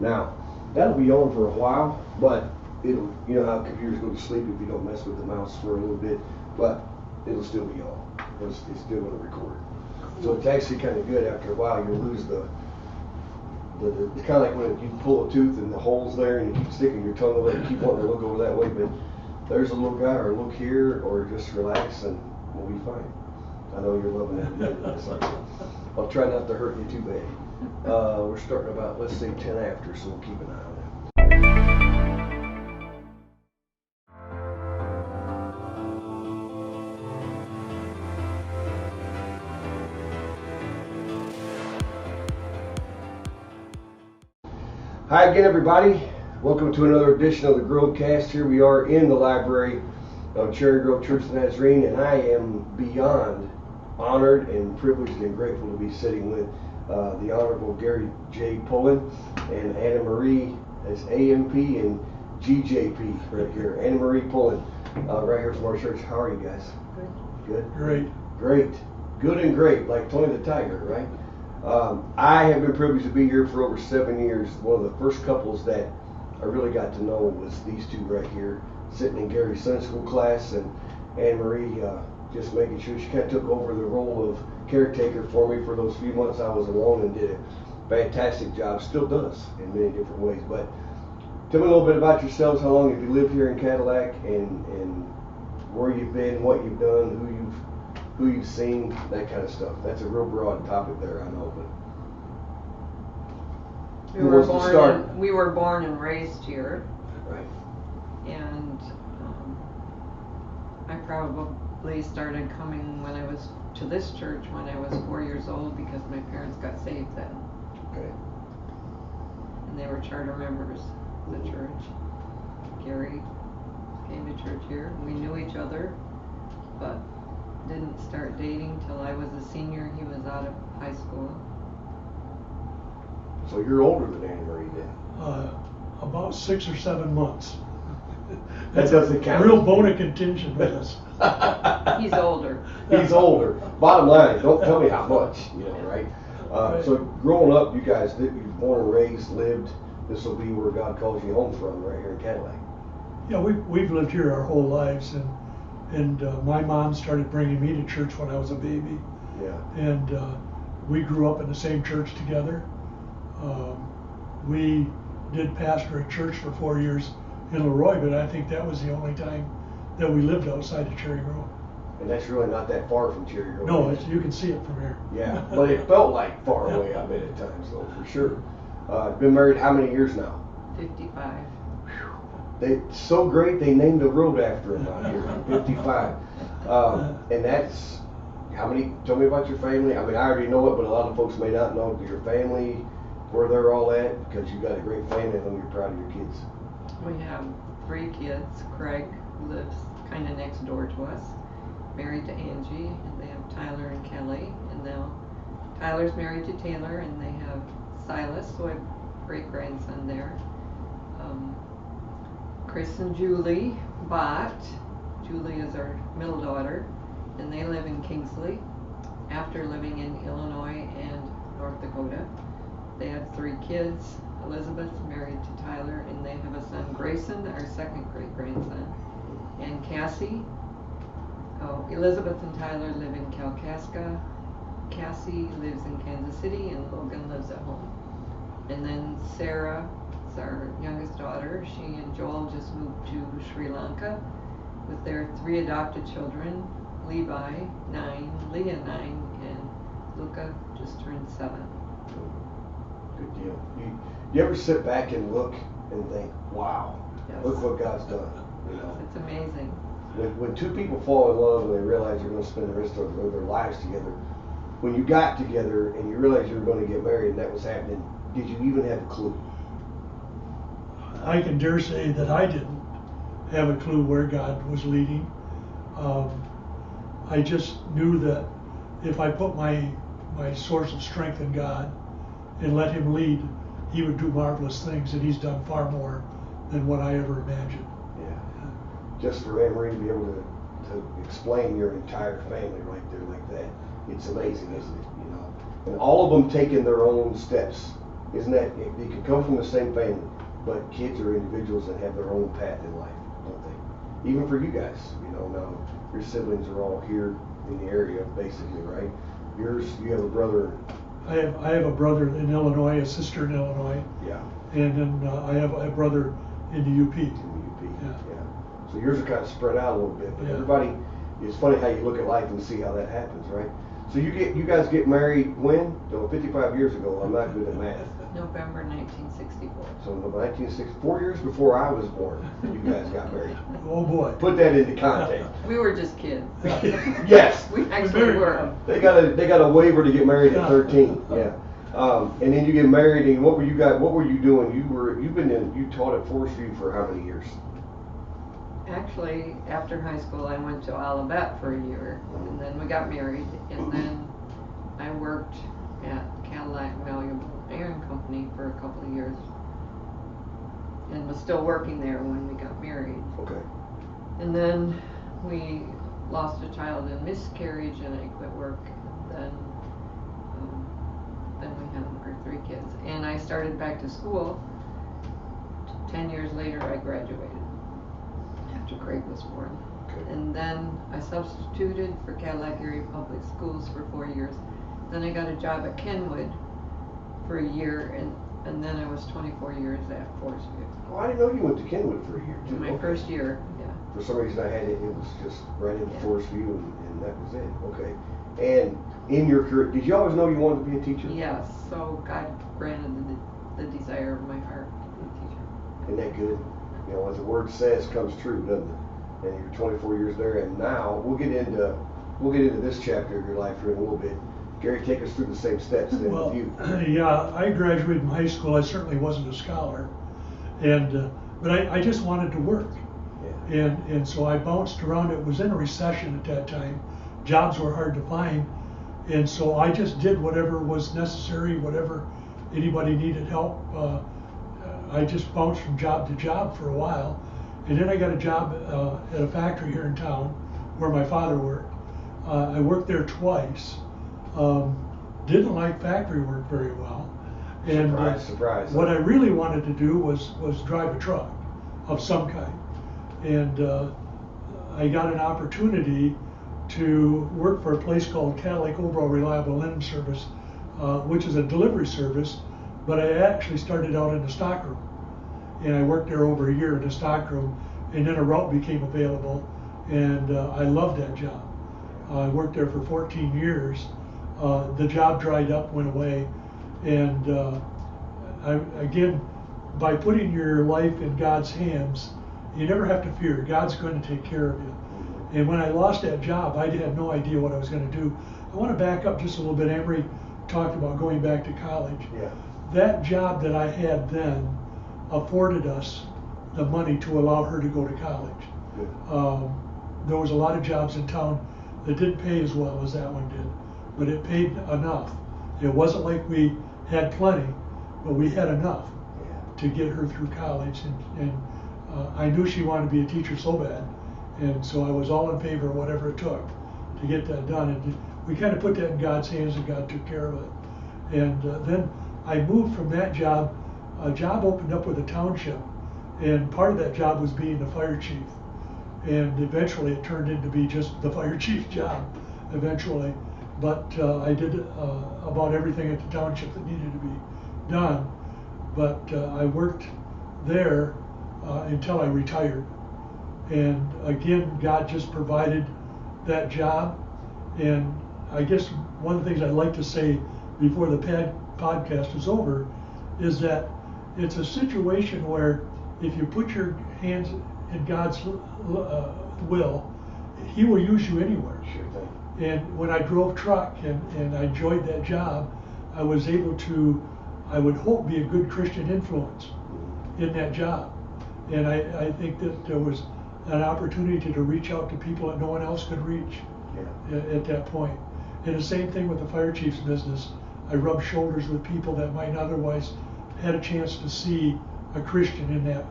Now, that'll be on for a while, but it'll, you know how computers go to sleep if you don't mess with the mouse for a little bit, but it'll still be on. It's still going to record. So it's actually kind of good. After a while, you'll lose it's kind of like when you pull a tooth and the hole's there and you keep sticking your tongue over it and keep wanting to look over that way, but there's a little guy, or look here, or just relax and we'll be fine. I know you're loving it. I'll try not to hurt you too bad. We're starting about, let's say, 10 after, so we'll keep an eye on it. Hi again, everybody. Welcome to another edition of the TheGroveCast. Here we are in the library of Cherry Grove Church of the Nazarene, and I am beyond honored and privileged and grateful to be sitting with the Honorable Gary J. Pullen and Anna Marie as AMP and GJP right here. Anna Marie Pullen, right here from our church. How are you guys? Good. Good? Great. Great. Good and great, like Tony the Tiger, right? I have been privileged to be here for over 7 years. One of the first couples that I really got to know was these two right here, sitting in Gary's Sunday school class, and Anne Marie just making sure she kind of took over the role of caretaker for me for those few months I was alone, and did a fantastic job, still does in many different ways. But tell me a little bit about yourselves. How long have you lived here in Cadillac, and where you've been, what you've done, who you've seen, that kind of stuff. That's a real broad topic there, I know, but we were born and raised here. Right. And I probably started coming when I was to this church when I was 4 years old, because my parents got saved then. Okay. And they were charter members of the church. Gary came to church here. We knew each other, but didn't start dating till I was a senior. He was out of high school. So you're older than Anne Marie then? About 6 or 7 months. That doesn't count. Real bone of contention with us. He's older. He's older. Bottom line, don't tell me how much, right? Right. So growing up, you guys, you're born and raised, lived, this will be where God calls you home from, right here in Cadillac. Yeah, we've lived here our whole lives, and my mom started bringing me to church when I was a baby. Yeah. And we grew up in the same church together. We did pastor a church for 4 years in Leroy, but I think that was the only time that we lived outside of Cherry Grove. And that's really not that far from Cherry Grove. No, you can see it from here. Yeah, but it felt like far away, I bet, at times, though, for sure. Been married how many years now? 55. It's so great they named a road after him out here, 55. And that's, how many, tell me about your family. I mean, I already know it, but a lot of folks may not know your family, where they're all at, because you've got a great family. I know you're proud of your kids. We have 3 kids. Craig lives kind of next door to us, married to Angie, and they have Tyler and Kelly. And now Tyler's married to Taylor, and they have Silas, so I have a great-grandson there. Chris and Julie Bott. Julie is our middle daughter, and they live in Kingsley after living in Illinois and North Dakota. They have 3 kids. Elizabeth's married to Tyler, and they have a son, Grayson, our second great-grandson. And Cassie. Elizabeth and Tyler live in Kalkaska. Cassie lives in Kansas City, and Logan lives at home. And then Sarah is our youngest daughter. She and Joel just moved to Sri Lanka with their 3 adopted children, Levi, 9, Leah, 9, and Luca just turned 7. Good deal. You ever sit back and look and think, wow, Yes. look what God's done? It's amazing. When 2 people fall in love and they realize they're going to spend the rest of their lives together, when you got together and you realized you were going to get married and that was happening, did you even have a clue? I can dare say that I didn't have a clue where God was leading. I just knew that if I put my source of strength in God and let Him lead, He would do marvelous things, and He's done far more than what I ever imagined. Yeah. Just for Anne Marie to be able to explain your entire family right there like that, it's amazing, isn't it? And all of them taking their own steps Isn't that, they can come from the same family, but kids are individuals that have their own path in life, don't they? Even for you guys, you know, now your siblings are all here in the area, basically, right? You have a brother. I have a brother in Illinois, a sister in Illinois. Yeah. And then I have a brother in the UP. In the UP. Yeah. Yeah. So yours are kind of spread out a little bit, but Yeah. everybody, it's funny how you look at life and see how that happens, right? So you guys get married when? No, 55 years ago. I'm not good at math. November 1964. So 1964 years before I was born, you guys got married. Oh boy. Put that into context. We were just kids. Yes. We actually were. They got a waiver to get married at 13. Yeah. And then you get married, and what were you doing? You taught at Forest View for how many years? Actually, after high school, I went to Olivet for a year, and then we got married, and then I worked at Cadillac Malleable Iron Company for a couple of years, and was still working there when we got married. Okay. And then we lost a child in miscarriage, and I quit work. Then we had our 3 kids, and I started back to school. 10 years later, I graduated after Craig was born. Okay. And then I substituted for Cadillac Area Public Schools for 4 years. Then I got a job at Kenwood for a year, and then I was 24 years at Forest View. Oh, I didn't know you went to Kenwood for a year too. My Okay. first year, yeah. For some reason, I had it was just right in Yeah. Forest View, and that was it. Okay. And in your career, did you always know you wanted to be a teacher? Yes, so God granted the desire of my heart to be a teacher. Isn't that good? You know, as the word says, comes true, doesn't it? And you're 24 years there, and now we'll get into this chapter of your life here in a little bit. Gary, take us through the same steps then Well, with you. yeah, I graduated from high school. I certainly wasn't a scholar, and but I just wanted to work, Yeah. and so I bounced around. It was in a recession at that time. Jobs were hard to find, and so I just did whatever was necessary, whatever anybody needed help. I just bounced from job to job for a while, and then I got a job at a factory here in town where my father worked. I worked there twice. Didn't like factory work very well, and Surprise. what I really wanted to do was drive a truck of some kind, and I got an opportunity to work for a place called Cadillac Overall Reliable Linen Service, which is a delivery service, but I actually started out in the stockroom, and I worked there over a year in the stockroom, and then a route became available, and I loved that job. I worked there for 14 years. The job dried up, went away, and again, by putting your life in God's hands, you never have to fear. God's going to take care of you. And when I lost that job, I had no idea what I was going to do. I want to back up just a little bit. Emery talked about going back to college. Yeah. That job that I had then afforded us the money to allow her to go to college. Good. There was a lot of jobs in town that didn't pay as well as that one did, but it paid enough. It wasn't like we had plenty, but we had enough Yeah. to get her through college, and I knew she wanted to be a teacher so bad, and so I was all in favor of whatever it took to get that done, and we kind of put that in God's hands, and God took care of it. And then I moved from that job. A job opened up with a township, and part of that job was being the fire chief, and eventually it turned into be just the fire chief's job eventually, but I did about everything at the township that needed to be done. But I worked there until I retired, and again, God just provided that job. And I guess one of the things I'd like to say before the podcast is over is that it's a situation where if you put your hands in God's will, He will use you anywhere. Sure thing. And when I drove truck and I enjoyed that job, I was able to, I would hope, be a good Christian influence in that job. And I think that there was an opportunity to reach out to people that no one else could reach at that point. And the same thing with the fire chief's business. I rubbed shoulders with people that might otherwise had a chance to see a Christian in that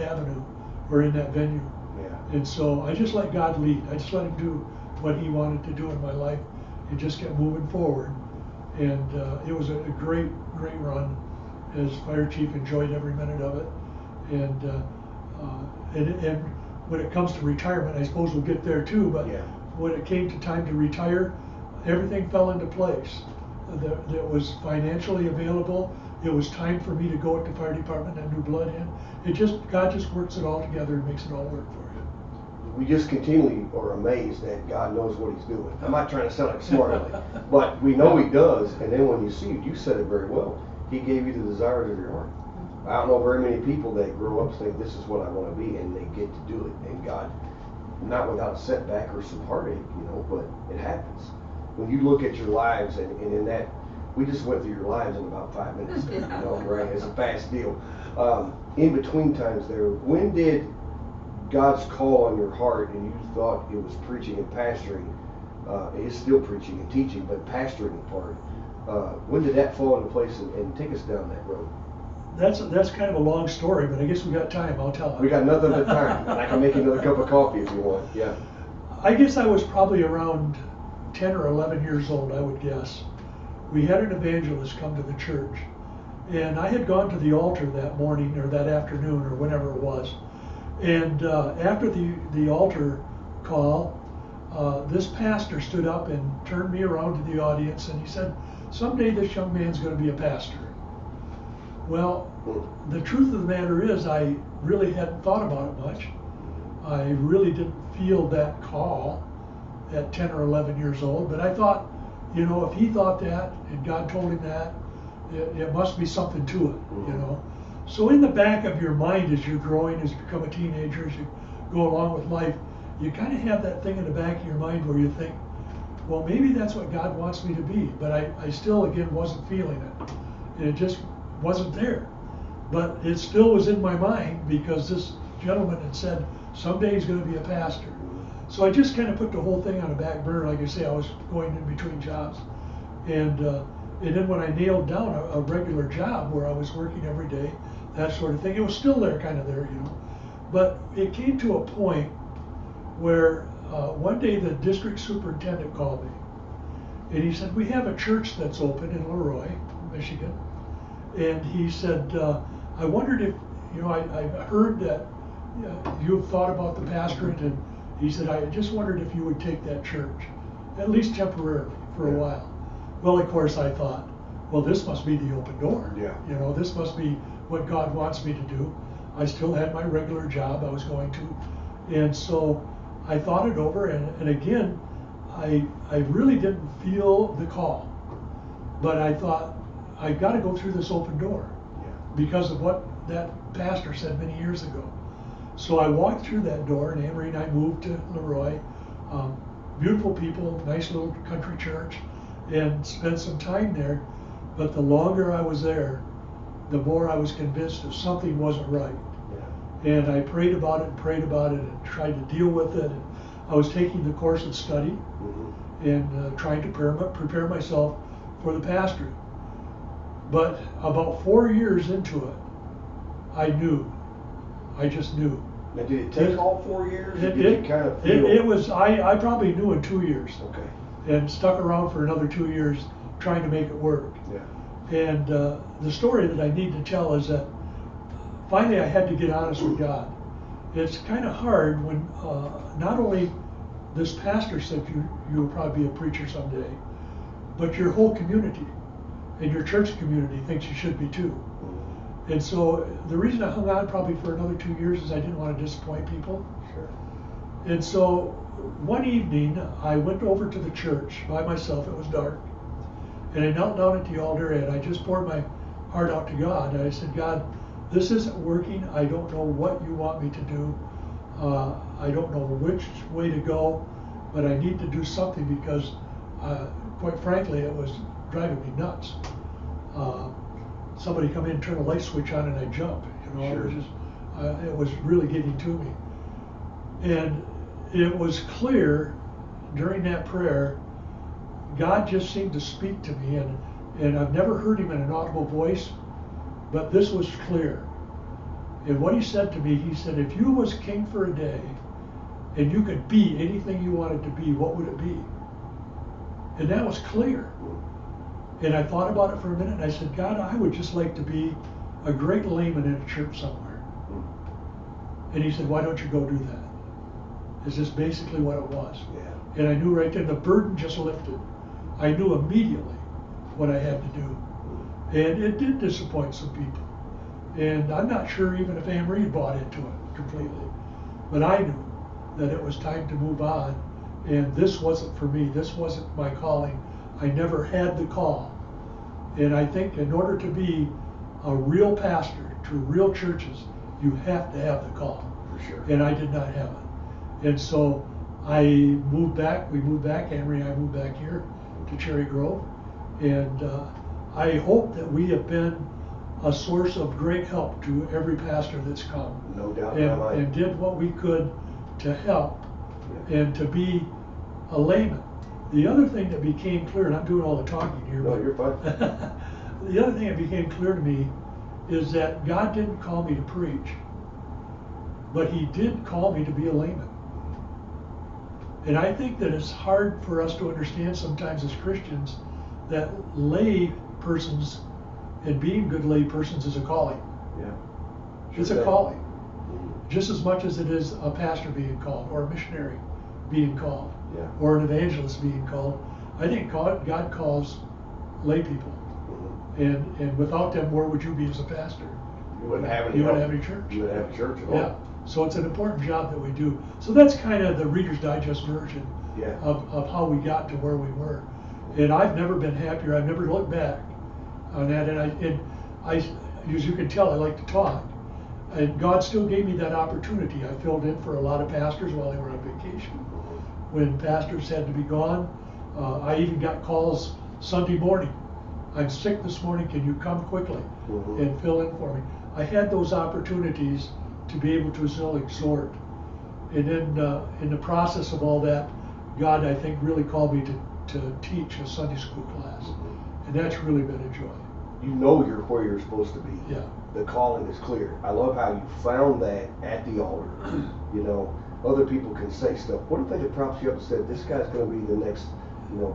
avenue or in that venue. Yeah. And so I just let God lead. I just let Him do what He wanted to do in my life, and just kept moving forward. And it was a great run as fire chief, enjoyed every minute of it. And when it comes to retirement, I suppose we'll get there too, but Yeah. when it came to time to retire, everything fell into place. That was financially available. It was time for me to go at the fire department and new blood in. God just works it all together and makes it all work for you. We just continually are amazed that God knows what He's doing. I'm not trying to sound like smart aleck, but we know He does. And then when you see it, you said it very well. He gave you the desires of your heart. I don't know very many people that grow up saying this is what I want to be, and they get to do it. And God, not without setback or some heartache, but it happens. When you look at your lives, and in that, we just went through your lives in about 5 minutes, right? It's a fast deal. In between times there, when did God's call on your heart, and you thought it was preaching and pastoring, it's still preaching and teaching, but pastoring part, when did that fall into place, and take us down that road? That's kind of a long story, but I guess we got time. I'll tell it. We got nothing but time, and I can make another cup of coffee if you want. Yeah. I guess I was probably around 10 or 11 years old, I would guess. We had an evangelist come to the church, and I had gone to the altar that morning or that afternoon or whenever it was. And after the altar call, this pastor stood up and turned me around to the audience, and he said, "Someday this young man's going to be a pastor." Well, the truth of the matter is I really hadn't thought about it much. I really didn't feel that call at 10 or 11 years old, but I thought, if he thought that and God told him that, it must be something to it, So in the back of your mind as you're growing, as you become a teenager, as you go along with life, you kind of have that thing in the back of your mind where you think, well, maybe that's what God wants me to be, but I still, again, wasn't feeling it. It just wasn't there. But it still was in my mind because this gentleman had said, someday he's going to be a pastor. So I just kind of put the whole thing on a back burner. Like I say, I was going in between jobs. And then when I nailed down a regular job where I was working every day, that sort of thing, it was still there, kind of there, But it came to a point where one day the district superintendent called me. And he said, we have a church that's open in Leroy, Michigan. And he said, I wondered if, I heard that you have thought about the pastorate, and he said, I just wondered if you would take that church, at least temporarily, for a while. Well, of course, I thought, well, this must be the open door. Yeah. This must be what God wants me to do. I still had my regular job I was going to. And so I thought it over, and again, I really didn't feel the call. But I thought, I've got to go through this open door because of what that pastor said many years ago. So I walked through that door, and Anne-Marie and I moved to Leroy. Beautiful people, nice little country church, and spent some time there. But the longer I was there, the more I was convinced that something wasn't right. Yeah. And I prayed about it and tried to deal with it. And I was taking the course of study and trying to prepare myself for the pastorate. But about 4 years into it, I just knew. Now, did it take all 4 years? It was, I probably knew in 2 years. Okay. And stuck around for another 2 years trying to make it work. Yeah. And the story that I need to tell is that finally I had to get honest with God. It's kind of hard when not only this pastor said you will probably be a preacher someday, but your whole community and your church community thinks you should be too. And so the reason I hung on probably for another 2 years is I didn't want to disappoint people. Sure. And so one evening I went over to the church by myself. It was dark. And I knelt down at the altar and I just poured my heart out to God. And I said, God, this isn't working. I don't know what you want me to do. I don't know which way to go, but I need to do something because quite frankly, it was driving me nuts. Somebody come in, turn a light switch on, and I jump. Sure. It was really getting to me. And it was clear during that prayer, God just seemed to speak to me, and I've never heard him in an audible voice, but this was clear. And what he said to me, he said, if you was king for a day, and you could be anything you wanted to be, what would it be? And that was clear. And I thought about it for a minute, and I said, God, I would just like to be a great layman in a church somewhere. And he said, why don't you go do that? It's just basically what it was. Yeah. And I knew right then, the burden just lifted. I knew immediately what I had to do. And it did disappoint some people. And I'm not sure even if Anne Marie bought into it completely. But I knew that it was time to move on. And this wasn't for me. This wasn't my calling. I never had the call. And I think in order to be a real pastor to real churches, you have to have the call. For sure. And I did not have it. And so I moved back. We moved back. Anne Marie and I moved back here to Cherry Grove. And I hope that we have been a source of great help to every pastor that's come. No doubt in my mind. And did what we could to help and to be a layman. The other thing that became clear, and I'm doing all the talking here. No, but you're fine. the other thing that became clear to me is that God didn't call me to preach, but he did call me to be a layman. And I think that it's hard for us to understand sometimes as Christians that lay persons and being good lay persons is a calling. Yeah. It's a calling. Just as much as it is a pastor being called, or a missionary being called, or an evangelist being called. I think God calls lay people. And without them, where would you be as a pastor? You wouldn't have any. You wouldn't have any church. You wouldn't have a church at all. Yeah. So it's an important job that we do. So that's kind of the Reader's Digest version of how we got to where we were. And I've never been happier. I've never looked back on that. And I, as you can tell, I like to talk. And God still gave me that opportunity. I filled in for a lot of pastors while they were on vacation. When pastors had to be gone, I even got calls Sunday morning. I'm sick this morning, can you come quickly and fill in for me? I had those opportunities to be able to still exhort. And then in the process of all that, God, I think, really called me to teach a Sunday school class. And that's really been a joy. You know you're where you're supposed to be. Yeah. The calling is clear. I love how you found that at the altar. You know, other people can say stuff. What if they had propped you up and said, this guy's going to be the next,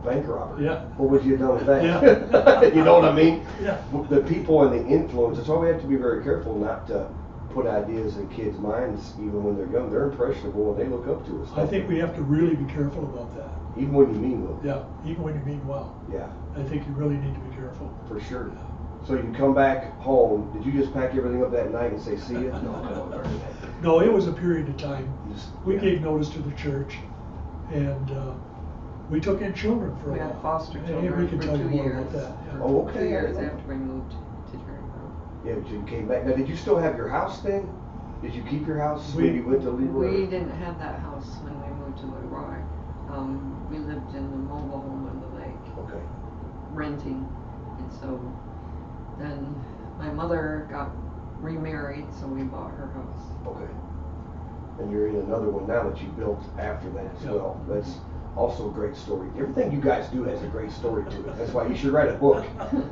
bank robber? Yeah. What would you have done with that? Yeah. You know what I mean? Yeah. The people and the influence. That's why we have to be very careful not to put ideas in kids' minds even when they're young. They're impressionable and they look up to us. I think we have to really be careful about that. Even when you mean well. Yeah, even when you mean well. Yeah. I think you really need to be careful. For sure. So you come back home. Did you just pack everything up that night and say, see ya? No, it was a period of time. We Yeah. gave notice to the church, and we took in children for a We while. had foster And children Avery can for tell you 2 more years. about that. Yeah. Oh, okay. 2 years after we moved to Cherry Grove. Yeah, but you came back. Now, did you still have your house then? Did you keep your house when you went to Leroy? We didn't have that house when we moved to Leroy. We lived in the mobile home on the lake, Okay. renting, and so then my mother got remarried, so we bought her house. Okay. And you're in another one now that you built after that as Yeah. well. That's also a great story. Everything you guys do has a great story to it. That's why you should write a book.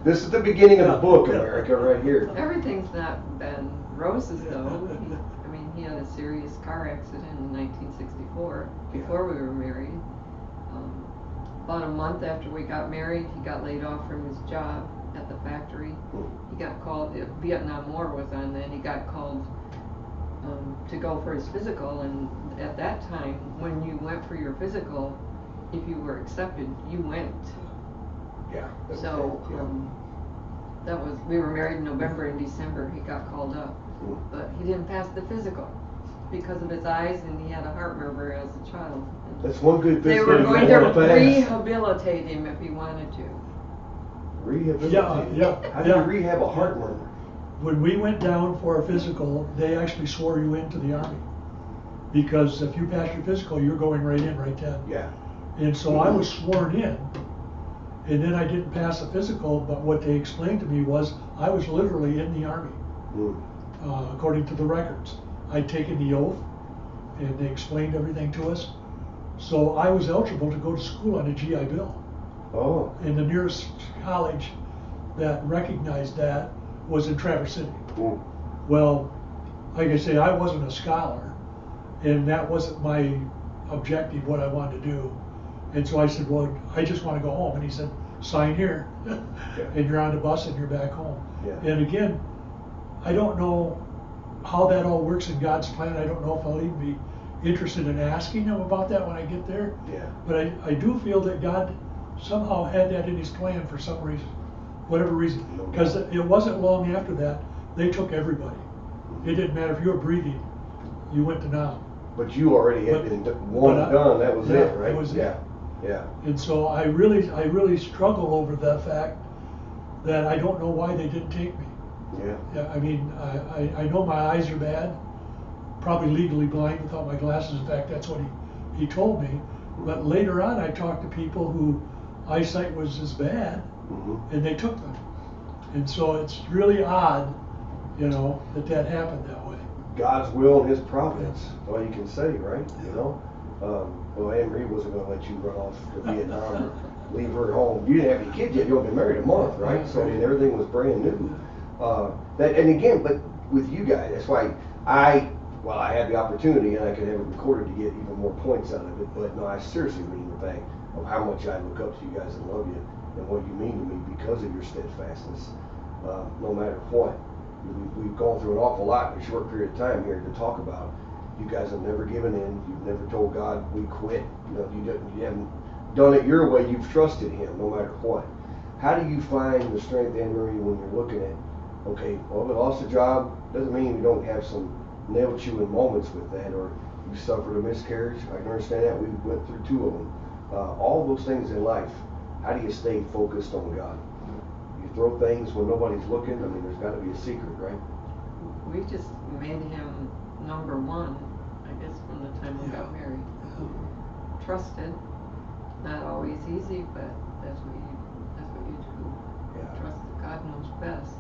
This is the beginning of the book, America, right here. Everything's not been roses though. He had a serious car accident in 1964 before we were married. About a month after we got married, he got laid off from his job at the factory. He got called, the Vietnam War was on then, he got called to go for his physical, and at that time, when you went for your physical, if you were accepted, you went. Yeah. So, that was, we were married in November and December, he got called up. But he didn't pass the physical because of his eyes, and he had a heart murmur as a child. That's one good They physical were you going don't to wanna pass. rehabilitate him if he wanted to. Rehabilitate? Yeah. How do you rehab a heart murmur? When we went down for our physical, they actually swore you into the Army. Because if you pass your physical, you're going right in right then. Yeah. And so I was sworn in, and then I didn't pass the physical, but what they explained to me was I was literally in the Army, according to the records. I'd taken the oath, and they explained everything to us. So I was eligible to go to school on a GI Bill. Oh. And the nearest college that recognized that was in Traverse City. Well, like I say, I wasn't a scholar, and that wasn't my objective, what I wanted to do. And so I said, well, I just want to go home. And he said, sign here, and you're on the bus and you're back home. Yeah. And again, I don't know how that all works in God's plan. I don't know if I'll even be interested in asking him about that when I get there. Yeah. But I do feel that God somehow had that in his plan for some reason, whatever reason. Because it wasn't long after that, they took everybody. It didn't matter if you were breathing, you went to now. But you already had been done. That was it, right? That was yeah. it. Yeah. And so I really struggle over the fact that I don't know why they didn't take me. Yeah. Yeah, I mean, I know my eyes are bad, probably legally blind without my glasses. In fact, that's what he told me. But later on, I talked to people who eyesight was as bad, and they took them. And so it's really odd, you know, that happened that way. God's will and His providence. That's all you can say, right? You know. Well, Anne Marie wasn't going to let you run off to Vietnam or leave her home. You didn't have any kids yet. You only been married a month, right? So I mean, everything was brand new. And again, but with you guys, that's why I had the opportunity and I could have it recorded to get even more points out of it. But no, I seriously mean the fact of how much I look up to you guys and love you and what you mean to me because of your steadfastness. No matter what, we've gone through an awful lot in a short period of time here to talk about. You guys have never given in. You've never told God we quit. You know, you haven't done it your way. You've trusted Him no matter what. How do you find the strength, Anne Marie, when you're looking at, okay, well, we lost a job, doesn't mean you don't have some nail-chewing moments with that, or you suffered a miscarriage. I can understand that. We went through 2 of them. All those things in life, how do you stay focused on God? You throw things when nobody's looking. I mean, there's got to be a secret, right? We just made him number one, I guess, from the time we got married. Trusted, not always easy, but that's what you do. Yeah. Trust that God knows best.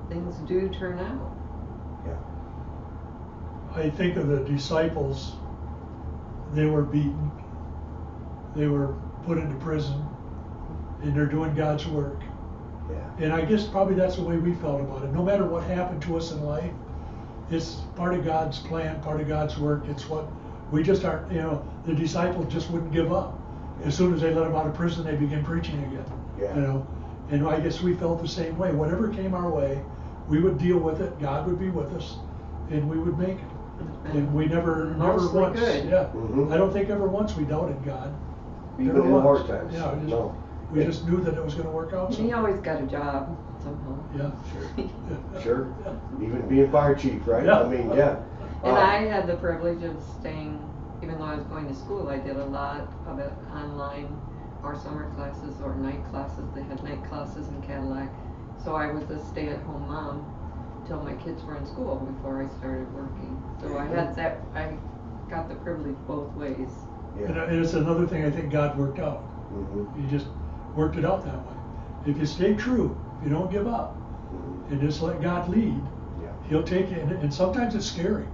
Things do turn out. Yeah. I think of the disciples. They were beaten. They were put into prison, and they're doing God's work. Yeah. And I guess probably that's the way we felt about it. No matter what happened to us in life, it's part of God's plan, part of God's work. It's what we just aren't, you know, the disciples just wouldn't give up. As soon as they let them out of prison, they began preaching again. Yeah. You know, and I guess we felt the same way. Whatever came our way, we would deal with it. God would be with us, and we would make it. And we never once, good. yeah. I don't think ever once we doubted God. Even Never in once. hard times. Yeah, No. we just knew that it was going to work out. He always got a job somehow. Yeah. Sure. Even being fire chief, right? Yeah. I mean, yeah. And I had the privilege of staying, even though I was going to school, I did a lot of it online, or summer classes or night classes. They had night classes in Cadillac. So I was a stay-at-home mom till my kids were in school before I started working. So I had that, I got the privilege both ways. Yeah. And it's another thing I think God worked out. He just worked it out that way. If you stay true, if you don't give up, and just let God lead, He'll take you. And sometimes it's scary,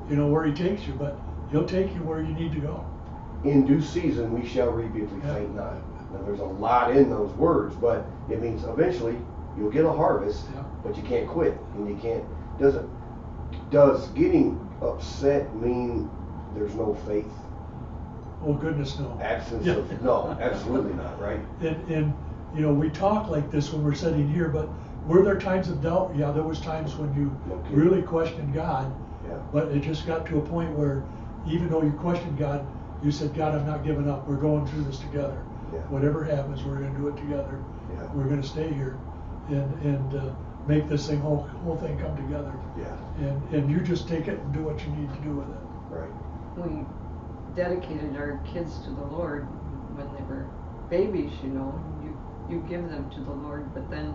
you know, where He takes you, but He'll take you where you need to go. In due season we shall reap if we faint not. Now there's a lot in those words, but it means eventually you'll get a harvest, but you can't quit, and you can't. Does getting upset mean there's no faith? Oh goodness, no. Absence of no, absolutely not, right? And you know, we talk like this when we're sitting here, but were there times of doubt? Yeah, there was times when you really questioned God. Yeah. But it just got to a point where even though you questioned God, you said, God, I'm not giving up. We're going through this together. Yeah. Whatever happens, we're going to do it together. Yeah. We're going to stay here and make this whole thing come together. Yeah. And you just take it and do what you need to do with it. Right. We dedicated our kids to the Lord when they were babies, you know. You give them to the Lord, but then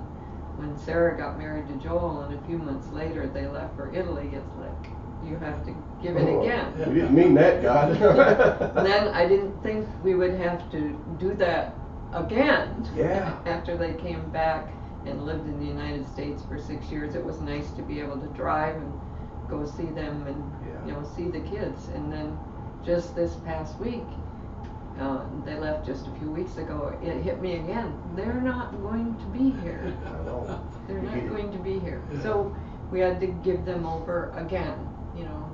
when Sarah got married to Joel and a few months later they left for Italy, it's like you have to give it again. You didn't mean that, God. And then I didn't think we would have to do that again. Yeah. After they came back and lived in the United States for 6 years, it was nice to be able to drive and go see them and you know, see the kids. And then just this past week, they left just a few weeks ago, it hit me again. They're not going to be here. I know. They're not going to be here. So we had to give them over again, you know,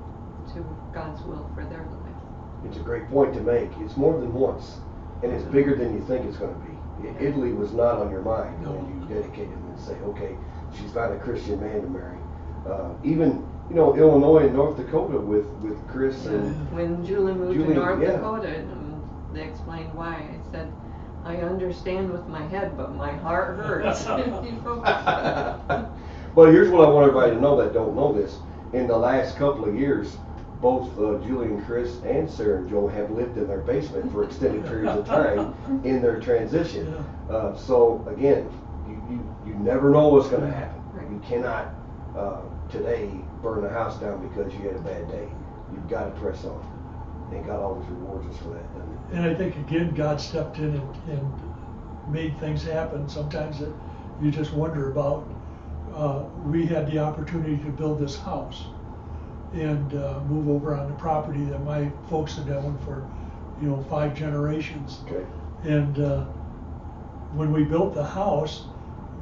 to God's will for their life. It's a great point to make. It's more than once. and it's bigger than you think it's going to be. Italy was not on your mind No. when you dedicated and say, okay, she's not a Christian man to marry. Even, Illinois and North Dakota with Chris and When Julie moved Julie, to North yeah. Dakota, they explained why. I said, I understand with my head, but my heart hurts. Well, here's what I want everybody to know that don't know this. In the last couple of years, both Julie and Chris and Sarah and Joe have lived in their basement for extended periods of time in their transition. So again, you never know what's going to happen. Right. You cannot today burn a house down because you had a bad day. You've got to press on. And God always rewards us for that, doesn't he? And I think again, God stepped in and made things happen sometimes that you just wonder about. We had the opportunity to build this house and move over on the property that my folks had owned for, 5 generations. Okay. And when we built the house,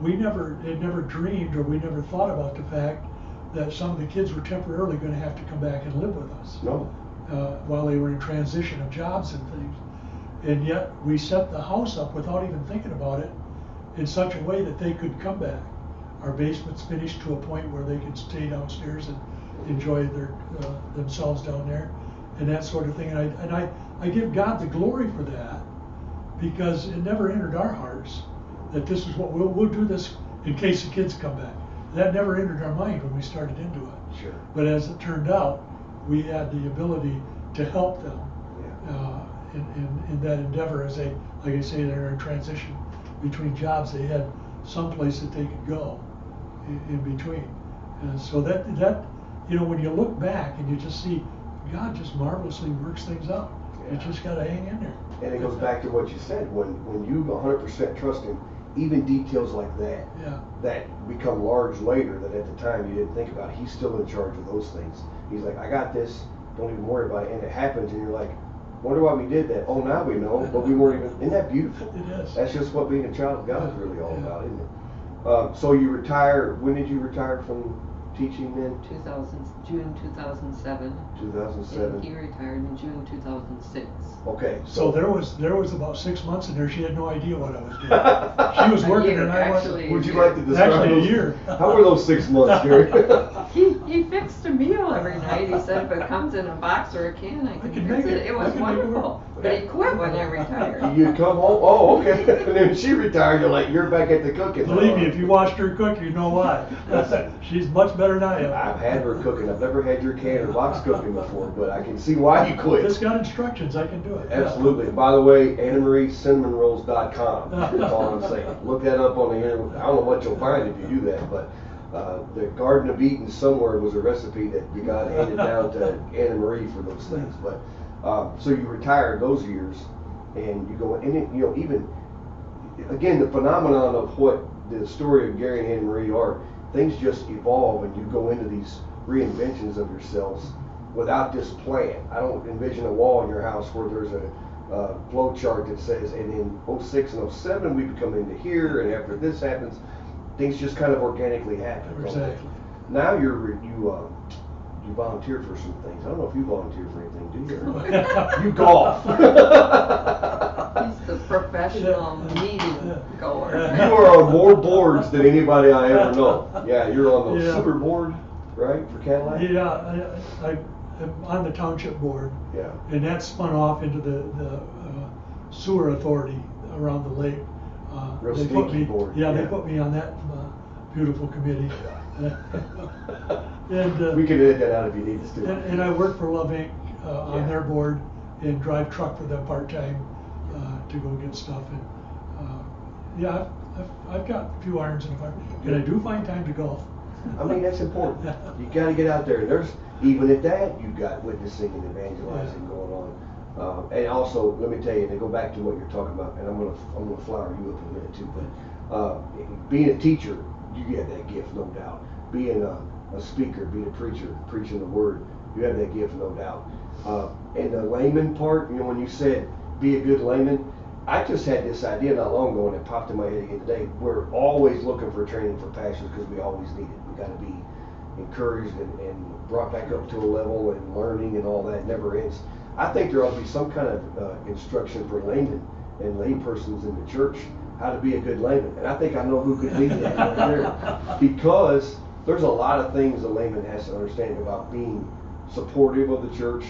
we had never dreamed, or we never thought about the fact that some of the kids were temporarily going to have to come back and live with us. No. While they were in transition of jobs and things. And yet we set the house up without even thinking about it in such a way that they could come back. Our basement's finished to a point where they could stay downstairs and enjoy themselves down there and that sort of thing. And I give God the glory for that, because it never entered our hearts that this is what we'll do this in case the kids come back. That never entered our mind when we started into it. Sure. But as it turned out, we had the ability to help them in that endeavor as they, like I say, they're in transition between jobs. They had some place that they could go in between. And so that when you look back and you just see God just marvelously works things out. You just got to hang in there. And it goes back to what you said, when you 100% trust him, even details like that, that become large later that at the time you didn't think about, he's still in charge of those things. He's like, I got this, don't even worry about it. And it happens and you're like, wonder why we did that. Oh, now we know, but we weren't even, isn't that beautiful? It is. That's just what being a child of God is really all about, isn't it? So you retire, when did you retire from teaching then? June 2007. 2007. And he retired in June 2006. Okay, So there was about 6 months in there. She had no idea what I was doing. She was working and I wasn't. Would you like to describe Actually, those? a year. How were those 6 months, Gary? He fixed a meal every night. He said if it comes in a box or a can, I can can fix make it. it. It was I can make it wonderful. But he quit when I retired. You'd come home, oh, okay. And then she retired, you're like, you're back at the cooking. Believe me, if you watched her cook, you know why. She's much better than I am. I've had her cooking. I've never had your can or box cooking before, but I can see why you quit. It's got instructions. I can do it. Absolutely. By the way, AnnaMarieCinnamonRolls.com. That's all I'm saying. Look that up on the internet. I don't know what you'll find if you do that, but the Garden of Eden somewhere was a recipe that God handed down to Anna Marie for those things. But so you retired those years, and you go, and it, even again the phenomenon of what the story of Gary and Anna Marie are. Things just evolve, and you go into these reinventions of yourselves without this plan. I don't envision a wall in your house where there's a flow chart that says, and in 06 and 07 we become into here, and after this happens, things just kind of organically happen. Exactly. Now you volunteer for some things. I don't know if you volunteer for anything, do you? You golf. He's the professional meeting goer. You are on more boards than anybody I ever know. Yeah, you're on the sewer board, right, for Cadillac? Yeah, I'm on the township board. Yeah. And that spun off into the sewer authority around the lake. Real They put stinky me, board. yeah, they put me on that beautiful committee. And We can edit that out if you need us to. and I work for Love Inc. On their board and drive truck for them part-time to go get stuff. And I've got a few irons in the fire. And I do find time to golf. I mean, that's important. You got to get out there. And there's, even at that, you've got witnessing and evangelizing going on. And also, let me tell you, to go back to what you're talking about, and I'm gonna flower you up in a minute too, but being a teacher, you have that gift, no doubt. Being a speaker, being a preacher, preaching the word, you have that gift, no doubt. And the layman part, when you said be a good layman, I just had this idea not long ago, and it popped in my head again today. We're always looking for training for pastors because we always need it. We got to be encouraged and brought back up to a level, and learning and all that never ends. I think there ought to be some kind of instruction for laymen and laypersons in the church how to be a good layman. And I think I know who could be that right there. Because there's a lot of things a layman has to understand about being supportive of the church.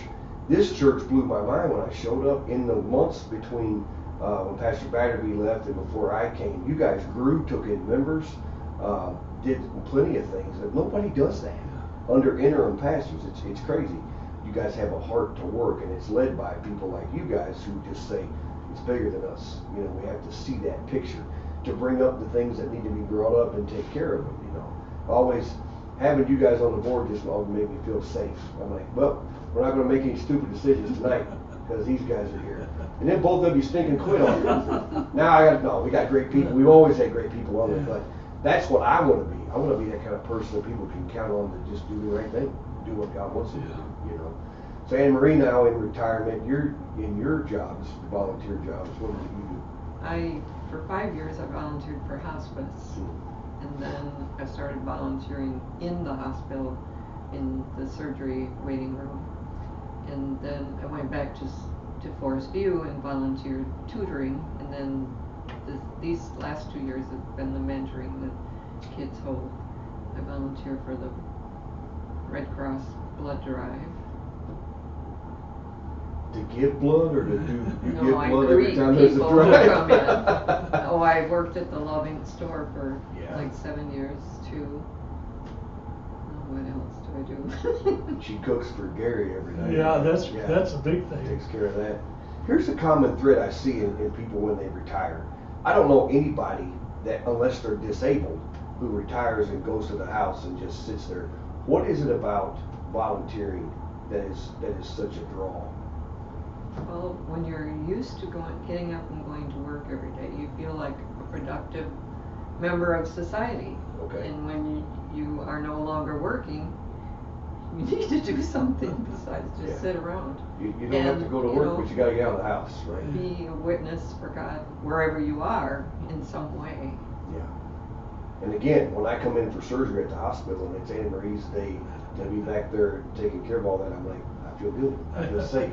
This church blew my mind when I showed up in the months between when Pastor Batterby left and before I came. You guys grew, took in members, did plenty of things. Nobody does that under interim pastors. It's crazy. You guys have a heart to work, and it's led by people like you guys who just say, it's bigger than us. You know, we have to see that picture to bring up the things that need to be brought up and take care of them, you know. Always having you guys on the board just always made me feel safe. I'm like, well, we're not going to make any stupid decisions tonight because these guys are here. And then both of you stinking quit on me. Now we got great people. We've always had great people on it, but that's what I want to be. I want to be that kind of person that people can count on to just do the right thing, do what God wants them to do, you know. So Anne Marie, now in retirement, you're in your jobs, volunteer jobs. What do you do? For 5 years, I volunteered for hospice, and then I started volunteering in the hospital in the surgery waiting room, and then I went back to Forest View and volunteered tutoring, and then these last 2 years have been the mentoring that kids hold. I volunteer for the Red Cross blood drive. To give blood, or to do you No, give I blood every greet time there's a people who drive? come in. Oh, I worked at the Loving store for Yeah. like 7 years too. What else do I do? She cooks for Gary every night. Yeah, that's a big thing. Takes care of that. Here's a common thread I see in people when they retire. I don't know anybody that, unless they're disabled, who retires and goes to the house and just sits there. What is it about volunteering that is such a draw? Well, when you're used to getting up and going to work every day, you feel like a productive member of society. Okay. And when you are no longer working, you need to do something besides just sit around. You don't have to go to work, but you got to get out of the house, right? Be a witness for God wherever you are in some way. Yeah. And again, when I come in for surgery at the hospital and it's Anne Marie's day to be back there taking care of all that, I'm like, I feel good. I feel safe.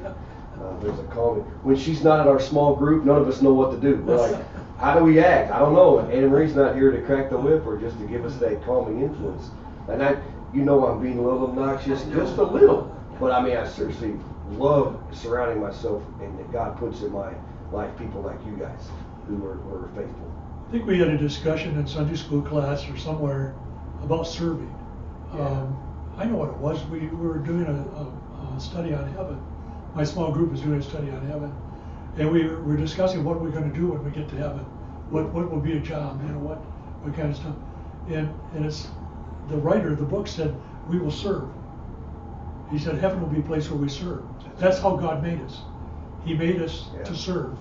There's a calming. When she's not at our small group, none of us know what to do. We're like, how do we act? I don't know. And Anne Marie's not here to crack the whip or just to give us that calming influence. And I'm being a little obnoxious, just a little. But I mean, I seriously love surrounding myself and that God puts in my life people like you guys who are faithful. I think we had a discussion in Sunday school class or somewhere about serving. Yeah. I know what it was. We were doing a study on heaven. My small group was doing a study on heaven, and we were discussing what we're going to do when we get to heaven. What will be a job? You know, what kind of stuff. And it's the writer of the book said we will serve. He said heaven will be a place where we serve. That's how God made us. He made us to serve.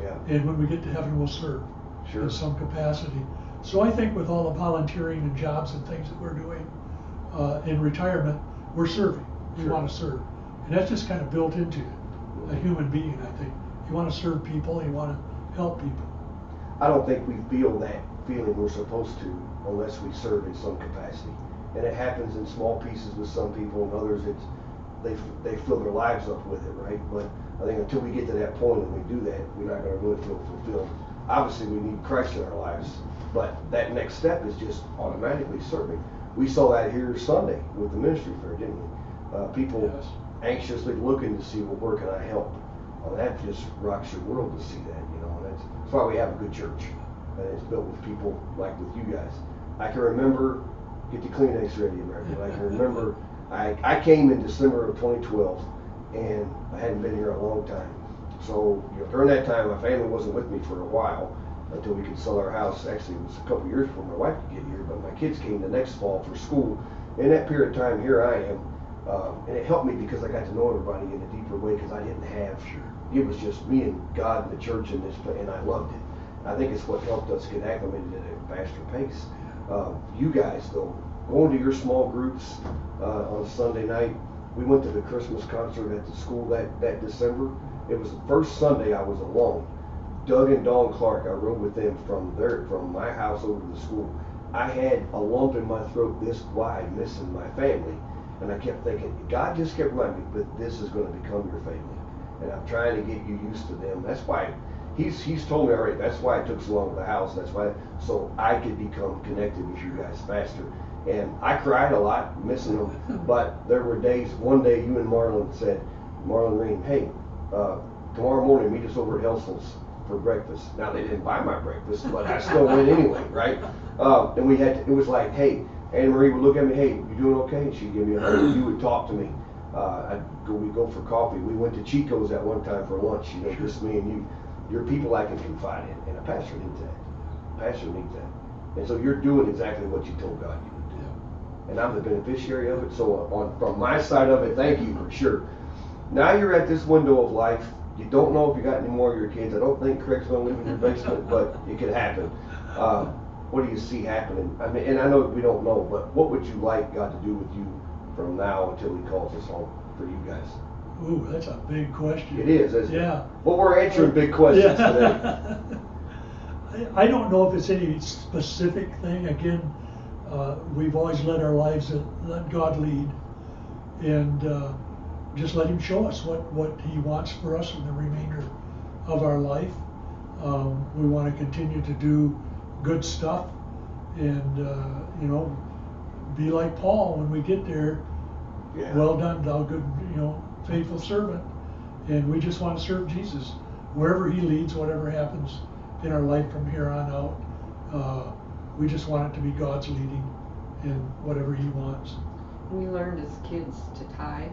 Yeah. And when we get to heaven, we'll serve in some capacity. So I think with all the volunteering and jobs and things that we're doing in retirement, we're serving. We want to serve. And that's just kind of built into a human being, I think. You want to serve people, you want to help people. I don't think we feel that feeling we're supposed to unless we serve in some capacity. And it happens in small pieces with some people, and others they fill their lives up with it, right? But I think until we get to that point and we do that, we're not going to really feel fulfilled. Obviously, we need Christ in our lives, but that next step is just automatically serving. We saw that here Sunday with the ministry fair, didn't we? People anxiously looking to see, well, where can I help? Well, that just rocks your world to see that, you know. And that's why we have a good church, and it's built with people like with you guys. I can remember, get the Kleenex ready, America. I can remember, I came in December of 2012, and I hadn't been here a long time. So, you know, during that time, my family wasn't with me for a while until we could sell our house. Actually, it was a couple years before my wife could get here, but my kids came the next fall for school. In that period of time, here I am. And it helped me because I got to know everybody in a deeper way because I didn't have, it was just me and God and the church in this place, and I loved it. I think it's what helped us get acclimated at a faster pace. You guys, though, going to your small groups on Sunday night, we went to the Christmas concert at the school that December. It was the first Sunday I was alone. Doug and Dawn Clark, I rode with them from my house over to the school. I had a lump in my throat this wide missing my family. And I kept thinking, God just kept reminding me, but this is going to become your family. And I'm trying to get you used to them. That's why he's told me already. That's why it took so long with the house. That's why, so I could become connected with you guys faster. And I cried a lot, missing them. But there were days. One day, you and Marlon said, Marlon Green, hey, tomorrow morning meet us over at Helston's for breakfast. Now they didn't buy my breakfast, but I still went anyway, right? And we had to, it was like, hey, Anne Marie would look at me, hey, you doing okay? And she'd give me a hug. You would talk to me. We'd go for coffee. We went to Chico's at one time for lunch. You know, just me and you. You're people I can confide in, and a pastor needs that. A pastor needs that. And so you're doing exactly what you told God you would do. Yeah. And I'm the beneficiary of it. So from my side of it, thank you for sure. Now you're at this window of life. You don't know if you got any more of your kids. I don't think Craig's going to live in your basement, but it could happen. What do you see happening? I mean, and I know we don't know, but what would you like God to do with you from now until He calls us home for you guys? Ooh, that's a big question. It is, isn't it? Yeah. Well, we're answering big questions today. I don't know if it's any specific thing. Again, we've always led our lives, let God lead, and just let Him show us what He wants for us in the remainder of our life. We want to continue to do good stuff, and be like Paul when we get there. Yeah. Well done, thou good, faithful servant. And we just want to serve Jesus wherever He leads, whatever happens in our life from here on out. We just want it to be God's leading in whatever He wants. We learned as kids to tithe,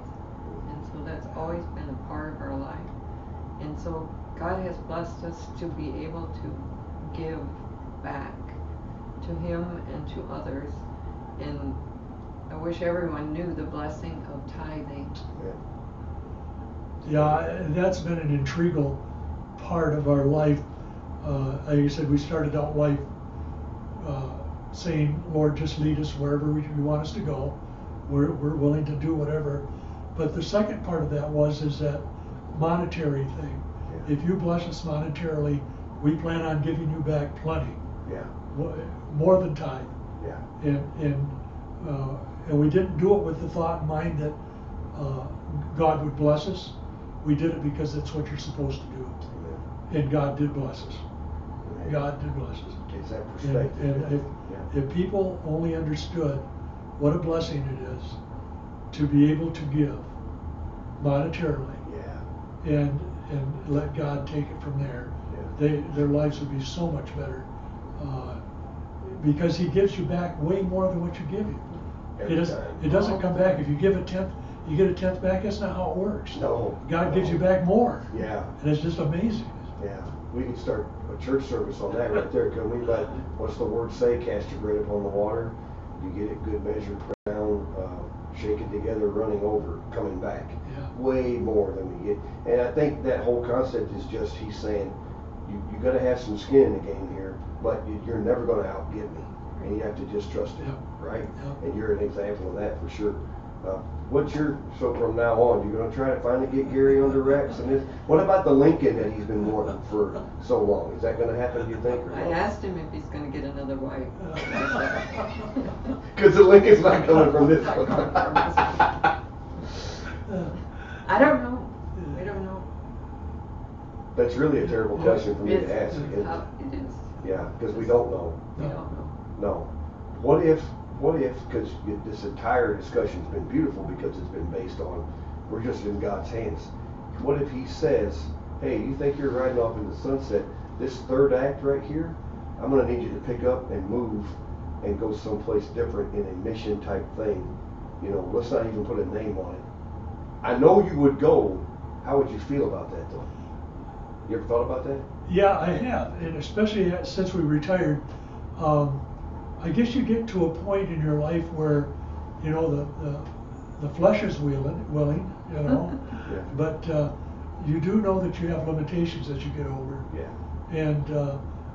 and so that's always been a part of our life. And so God has blessed us to be able to give back to Him and to others. And I wish everyone knew the blessing of tithing. Yeah, that's been an integral part of our life. Like I said, we started out life saying, Lord, just lead us wherever you want us to go. We're willing to do whatever. But the second part of that is that monetary thing. Yeah. If you bless us monetarily, we plan on giving you back plenty. Yeah. More than tithe. Yeah. And we didn't do it with the thought in mind that God would bless us. We did it because that's what you're supposed to do. Amen. And God did bless us. Amen. God did bless us. It's that perspective. And if people only understood what a blessing it is to be able to give monetarily, and let God take it from there, their lives would be so much better. Because He gives you back way more than what you give you. It doesn't come back. If you give a tenth, you get a tenth back. That's not how it works. No. God gives you back more. Yeah. And it's just amazing. Yeah. We can start a church service on that right there. Can we let, what's the word say? Cast your bread upon the water. You get it good measure, down, shake it together, running over, coming back. Yeah. Way more than we get. And I think that whole concept is just, He's saying, you got to have some skin in the game here, but you're never going to outgive me. And you have to just trust Him, right? And you're an example of that for sure. So from now on, you're going to try to finally get Gary under wraps? And what about the Lincoln that he's been wanting for so long? Is that going to happen, do you think? Or I asked him if he's going to get another wife. Because the Lincoln's not coming from this one. I don't know. I don't know. That's really a terrible question for me to ask. It is. Yeah, because we don't know. We don't know. No. What if, because this entire discussion's been beautiful because it's been based on, we're just in God's hands. What if He says, hey, you think you're riding off in the sunset? This third act right here, I'm going to need you to pick up and move and go someplace different in a mission type thing. Let's not even put a name on it. I know you would go. How would you feel about that, though? You ever thought about that? Yeah, I have, and especially since we retired. I guess you get to a point in your life where, the flesh is willing, Yeah. but you do know that you have limitations that you get over. Yeah. And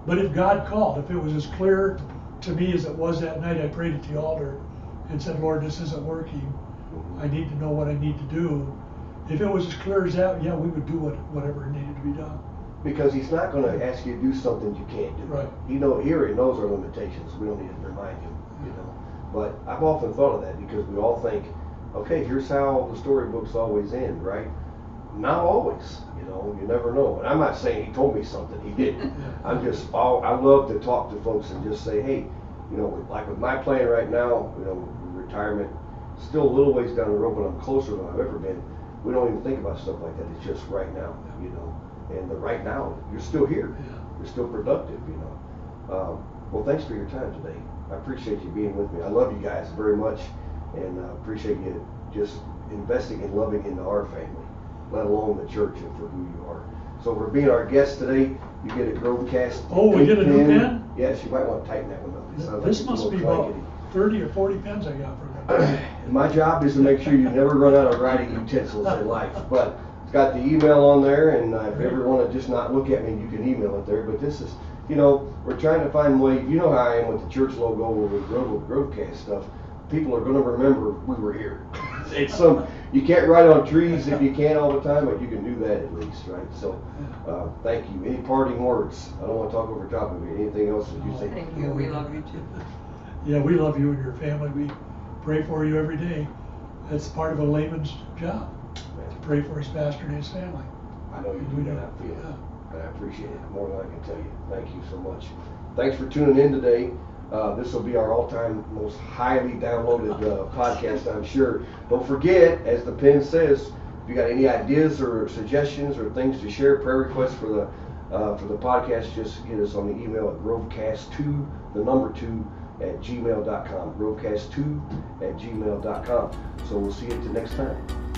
but if God called, if it was as clear to me as it was that night, I prayed at the altar and said, Lord, this isn't working. I need to know what I need to do. If it was as clear as that, we would do whatever needed to be done. Because He's not going to ask you to do something you can't do. Right. He knows our limitations. We don't need to remind Him, But I've often thought of that because we all think, okay, here's how the storybooks always end, right? not always, you know, you never know. And I'm not saying he told me something, he didn't. I'm just, I love to talk to folks and just say, hey, you know, like with my plan right now, you know, retirement, still a little ways down the road, but I'm closer than I've ever been. We don't even think about stuff like that. It's just right now, you know. And the right now, you're still here. You're still productive, you know. Well, thanks for your time today. I appreciate you being with me. I love you guys very much, and appreciate you just investing and loving into our family, let alone the church and for who you are. So for being our guest today, you get a GroveCast. Oh, we get a new pen? Yes, you might want to tighten that one up. It sounds This like must it's a be little about clankety. 30 or 40 pens I got for that. And my job is to make sure you never run out of writing utensils in life. But it's got the email on there, and if you ever want to just not look at me, you can email it there. But this is, you know, we're trying to find ways. You know how I am with the church logo or with GroveCast stuff. People are going to remember we were here. It's you can't write on trees if you can all the time, but you can do that at least, right? So, thank you. Any parting words? I don't want to talk over top of you. Anything else that you say? Thank you, we love you too. Yeah, we love you and your family. We pray for you every day. That's part of a layman's job, to pray for his pastor and his family. I know you We do do. that. I feel it. Yeah. And I appreciate it more than I can tell you. Thank you so much. Thanks for tuning in today. This will be our all-time most highly downloaded podcast, I'm sure. Don't forget, as the pen says, if you got any ideas or suggestions or things to share, prayer requests for the podcast, just hit us on the email at GroveCast2, the number 2, at gmail.com. GroveCast2 at gmail.com. So we'll see you till next time.